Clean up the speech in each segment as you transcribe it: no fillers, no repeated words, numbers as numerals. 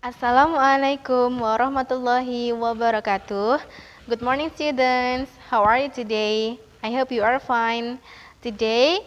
Assalamualaikum warahmatullahi wabarakatuh. Good morning students. How are you today? I hope you are fine. Today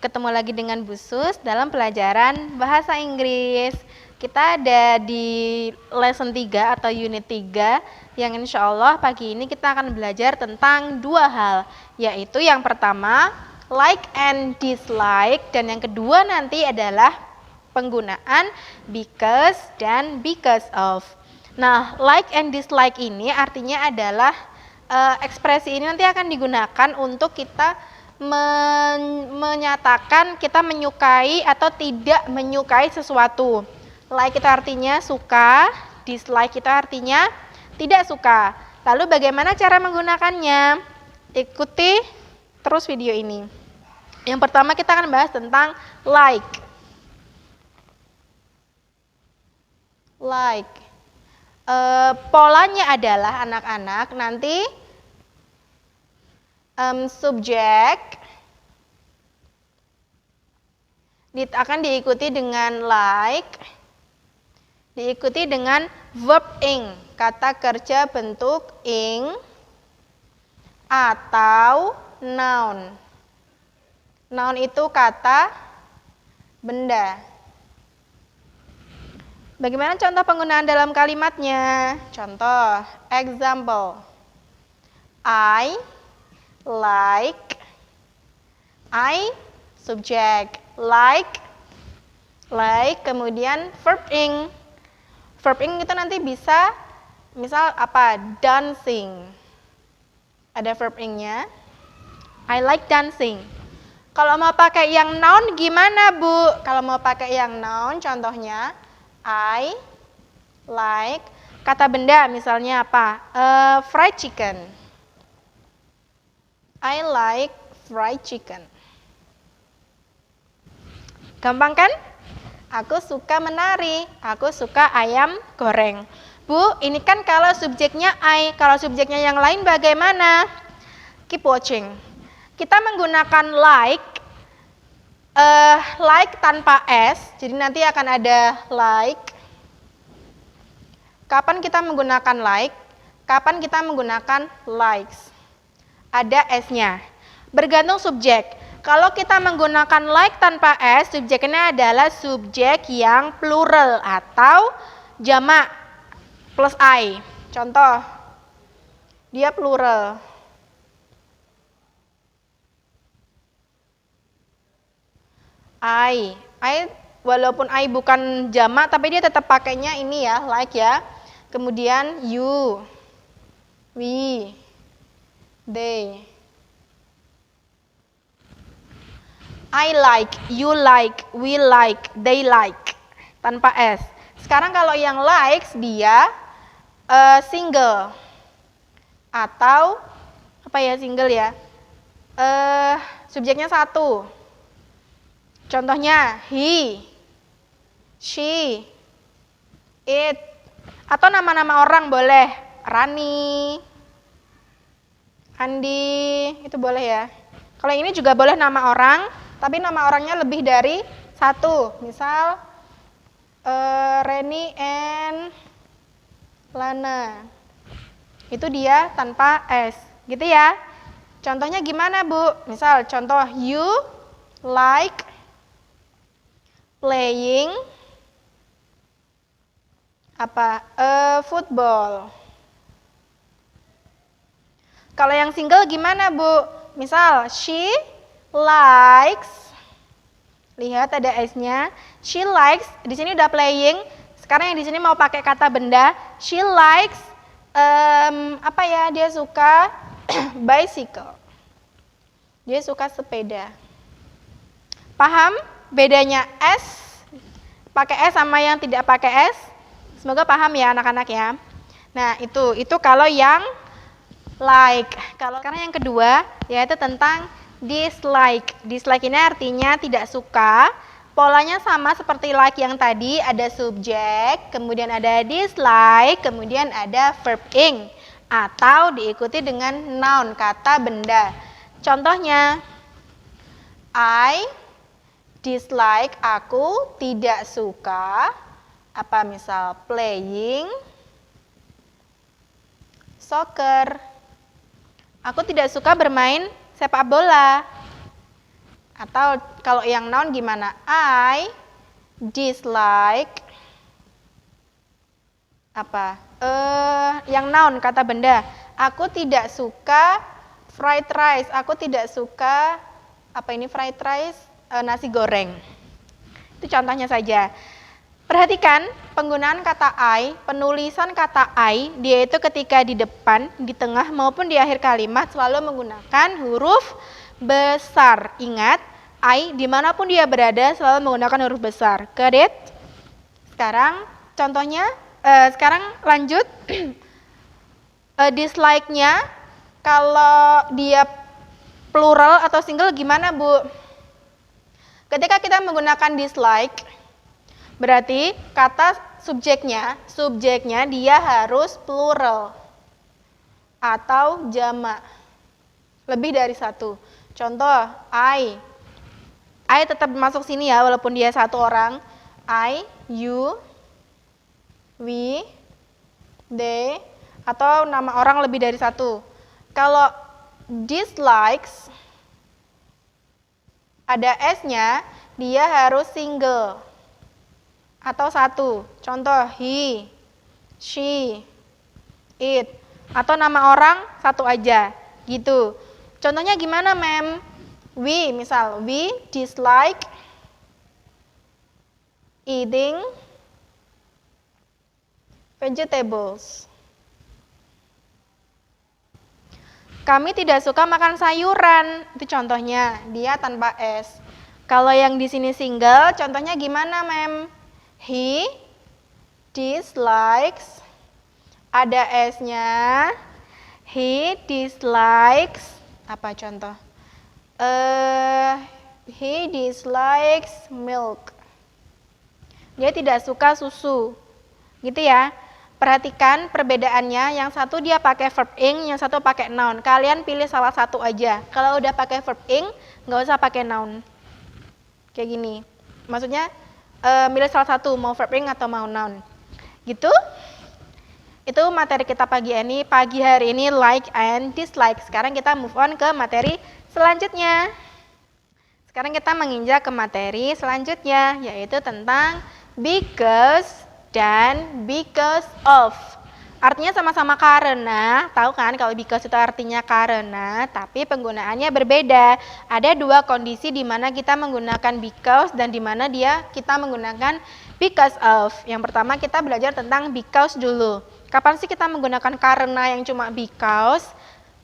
ketemu lagi dengan Bu Sus dalam pelajaran bahasa Inggris. Kita ada di lesson 3 atau unit 3 yang insya Allah pagi ini kita akan belajar tentang dua hal, yaitu yang pertama like and dislike, dan yang kedua nanti adalah penggunaan because dan because of. Nah, like and dislike ini artinya adalah ekspresi ini nanti akan digunakan untuk kita menyatakan kita menyukai atau tidak menyukai sesuatu. Like itu artinya suka, dislike itu artinya tidak suka. Lalu bagaimana cara menggunakannya? Ikuti terus video ini. Yang pertama kita akan bahas tentang like. Like. Polanya adalah anak-anak nanti subjek akan diikuti dengan like, diikuti dengan verb ing, kata kerja bentuk ing, atau noun. Noun itu kata benda. Bagaimana contoh penggunaan dalam kalimatnya? Contoh, example. I like, I subjek, like, kemudian verb ing. Verb ing itu nanti bisa, misal apa? Dancing. Ada verb ing-nya. I like dancing. Kalau mau pakai yang noun gimana, Bu? Kalau mau pakai yang noun, contohnya I like, kata benda misalnya apa? Fried chicken. I like fried chicken. Gampang kan? Aku suka menari. Aku suka ayam goreng. Bu, ini kan kalau subjeknya I, kalau subjeknya yang lain bagaimana? Keep watching. Kita menggunakan like tanpa S, jadi nanti akan ada like. Kapan kita menggunakan like? Kapan kita menggunakan likes? Ada S-nya. Bergantung subjek. Kalau kita menggunakan like tanpa S, subjeknya adalah subjek yang plural atau jamak plus I. Contoh, dia plural. I walaupun I bukan jamak tapi dia tetap pakainya ini ya, like ya. Kemudian you, we, they. I like, you like, we like, they like, tanpa S. Sekarang kalau yang likes dia single atau apa ya, single ya, subjeknya satu. Contohnya he, she, it, atau nama-nama orang boleh, Rani, Andi, itu boleh ya. Kalau ini juga boleh nama orang, tapi nama orangnya lebih dari satu. Misal Reni and Lana, itu dia tanpa S, gitu ya. Contohnya gimana, Bu? Misal contoh, you like playing apa? Football. Kalau yang single gimana, Bu? Misal she likes, lihat ada S-nya. She likes, di sini udah playing. Sekarang yang di sini mau pakai kata benda. She likes apa ya? Dia suka bicycle. Dia suka sepeda. Paham bedanya S, pakai S sama yang tidak pakai S? Semoga paham ya anak-anak ya. Nah, itu kalau yang like. Kalau sekarang yang kedua yaitu tentang dislike. Dislike ini artinya tidak suka. Polanya sama seperti like yang tadi, ada subjek, kemudian ada dislike, kemudian ada verb ing atau diikuti dengan noun, kata benda. Contohnya, I dislike, aku tidak suka Apa misal playing soccer. Aku tidak suka bermain sepak bola. Atau kalau yang noun gimana? I dislike apa? Yang noun kata benda. Aku tidak suka fried rice. Aku tidak suka apa ini fried rice? Nasi goreng. Itu contohnya saja. Perhatikan penggunaan kata I, penulisan kata I, dia itu ketika di depan, di tengah maupun di akhir kalimat selalu menggunakan huruf besar. Ingat, I dimanapun dia berada selalu menggunakan huruf besar. Got it? Sekarang contohnya, sekarang lanjut. Dislike-nya kalau dia plural atau single gimana, Bu? Ketika kita menggunakan dislike, berarti kata subjeknya dia harus plural atau jamak, lebih dari satu. Contoh, I tetap masuk sini ya, walaupun dia satu orang. I, you, we, they, atau nama orang lebih dari satu. Kalau dislikes, ada S-nya, dia harus single atau satu. Contoh, he, she, it. Atau nama orang satu aja, gitu. Contohnya gimana, Mem? We, misal, we dislike eating vegetables. Kami tidak suka makan sayuran. Itu contohnya, dia tanpa S. Kalau yang di sini single, contohnya gimana, Mem? He dislikes, ada S-nya. He dislikes, apa contoh? He dislikes milk. Dia tidak suka susu. Gitu ya. Perhatikan perbedaannya, yang satu dia pakai verb ing, yang satu pakai noun. Kalian pilih salah satu aja. Kalau udah pakai verb ing, nggak usah pakai noun. Kayak gini. Maksudnya, milih salah satu, mau verb ing atau mau noun. Gitu. Itu materi kita pagi hari ini, like and dislike. Sekarang kita move on ke materi selanjutnya. Sekarang kita menginjak ke materi selanjutnya, yaitu tentang because dan because of. Artinya sama-sama karena, tahu kan kalau because itu artinya karena, tapi penggunaannya berbeda. Ada dua kondisi di mana kita menggunakan because dan di mana kita menggunakan because of. Yang pertama kita belajar tentang because dulu. Kapan sih kita menggunakan karena yang cuma because?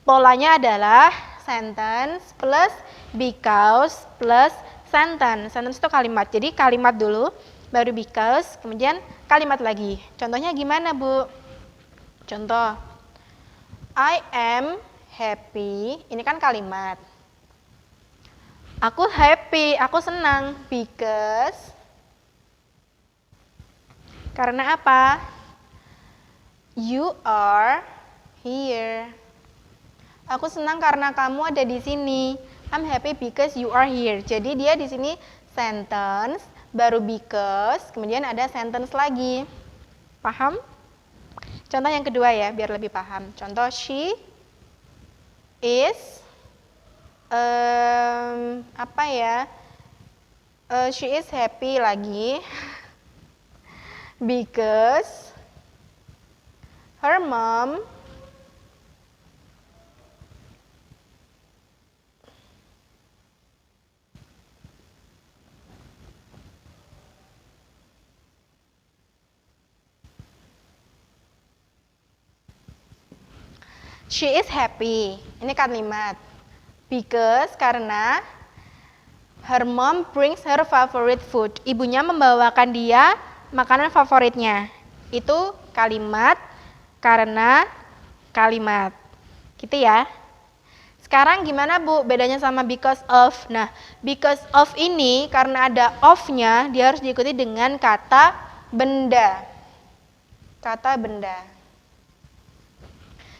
Polanya adalah sentence plus because plus sentence. Sentence itu kalimat. Jadi kalimat dulu, baru because, kemudian kalimat lagi. Contohnya gimana, Bu? Contoh, I am happy, ini kan kalimat. Aku happy, aku senang, because, karena apa? You are here. Aku senang karena kamu ada di sini. I'm happy because you are here. Jadi dia di sini sentence, baru because, kemudian ada sentence lagi. Paham? Contoh yang kedua ya, biar lebih paham. Contoh, she is, she is happy lagi, because her mom she is happy. Ini kalimat. Because, karena her mom brings her favorite food. Ibunya membawakan dia makanan favoritnya. Itu kalimat karena kalimat. Gitu ya. Sekarang gimana, Bu? Bedanya sama because of. Nah, because of ini karena ada of-nya, dia harus diikuti dengan kata benda. Kata benda.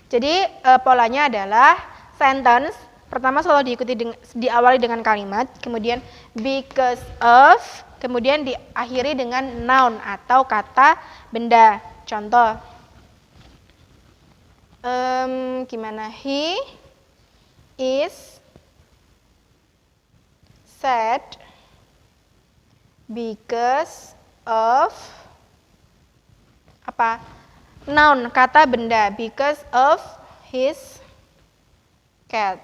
Jadi polanya adalah sentence Pertama selalu diawali dengan kalimat, kemudian because of, kemudian diakhiri dengan noun atau kata benda. Contoh, gimana? He is sad because of apa? Noun, kata benda, because of his cat.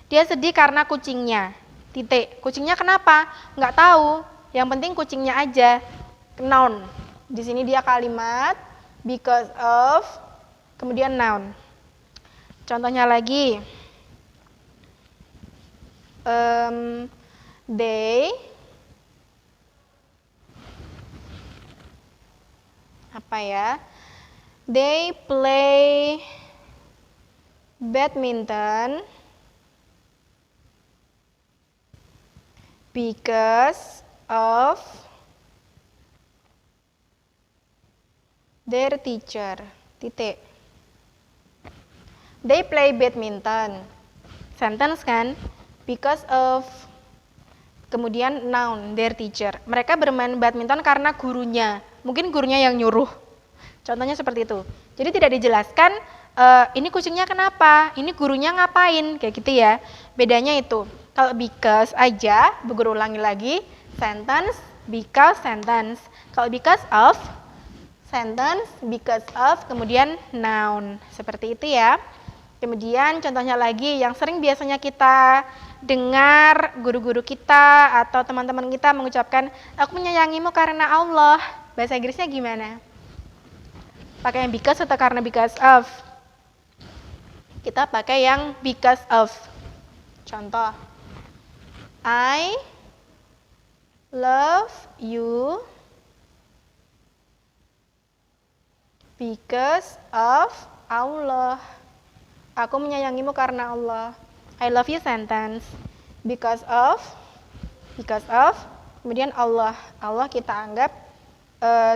Dia sedih karena kucingnya. Titik. Kucingnya kenapa? Nggak tahu. Yang penting kucingnya aja. Noun. Di sini dia kalimat because of, kemudian noun. Contohnya lagi. They apa ya? They play badminton because of their teacher. Titik. They play badminton. Sentence kan? Because of, kemudian noun, their teacher. Mereka bermain badminton karena gurunya. Mungkin gurunya yang nyuruh. Contohnya seperti itu. Jadi tidak dijelaskan ini kucingnya kenapa, ini gurunya ngapain, kayak gitu ya. Bedanya itu. Kalau because aja, Bu Guru ulangi lagi, sentence, because, sentence. Kalau because of, sentence, because of, kemudian noun. Seperti itu ya. Kemudian contohnya lagi yang sering biasanya kita dengar guru-guru kita atau teman-teman kita mengucapkan, aku menyayangimu karena Allah. Bahasa Inggrisnya gimana? Pakai yang because atau karena because of? Kita pakai yang because of. Contoh, I love you because of Allah. Aku menyayangimu karena Allah. I love you sentence. Because of, kemudian Allah. Allah kita anggap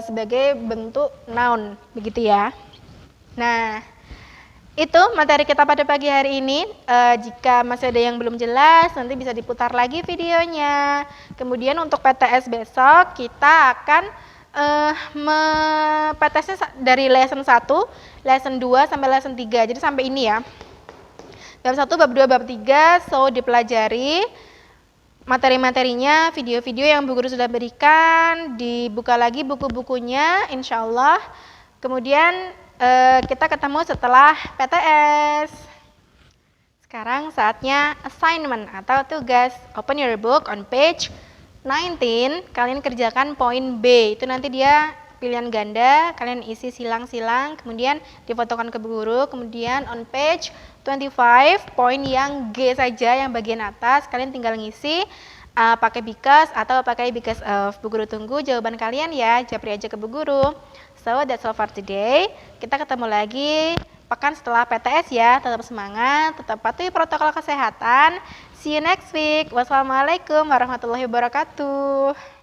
sebagai bentuk noun, begitu ya. Nah, itu materi kita pada pagi hari ini. Jika masih ada yang belum jelas, nanti bisa diputar lagi videonya. Kemudian untuk PTS besok, kita akan PTS-nya dari lesson 1, lesson 2, sampai lesson 3. Jadi sampai ini ya. Bab 1, bab 2, bab 3, so dipelajari. Materi-materinya, video-video yang Bu Guru sudah berikan, dibuka lagi buku-bukunya, insya Allah. Kemudian kita ketemu setelah PTS. Sekarang saatnya assignment atau tugas. Open your book on page 19. Kalian kerjakan poin B. Itu nanti dia pilihan ganda. Kalian isi silang-silang. Kemudian difotokan ke Bu Guru. Kemudian on page 25, poin yang G saja, yang bagian atas. Kalian tinggal ngisi pakai because atau pakai because of. Bu Guru tunggu jawaban kalian ya. Japri aja ke Bu Guru. So that's all for today. Kita ketemu lagi pekan setelah PTS ya. Tetap semangat, tetap patuhi protokol kesehatan. See you next week. Wassalamualaikum warahmatullahi wabarakatuh.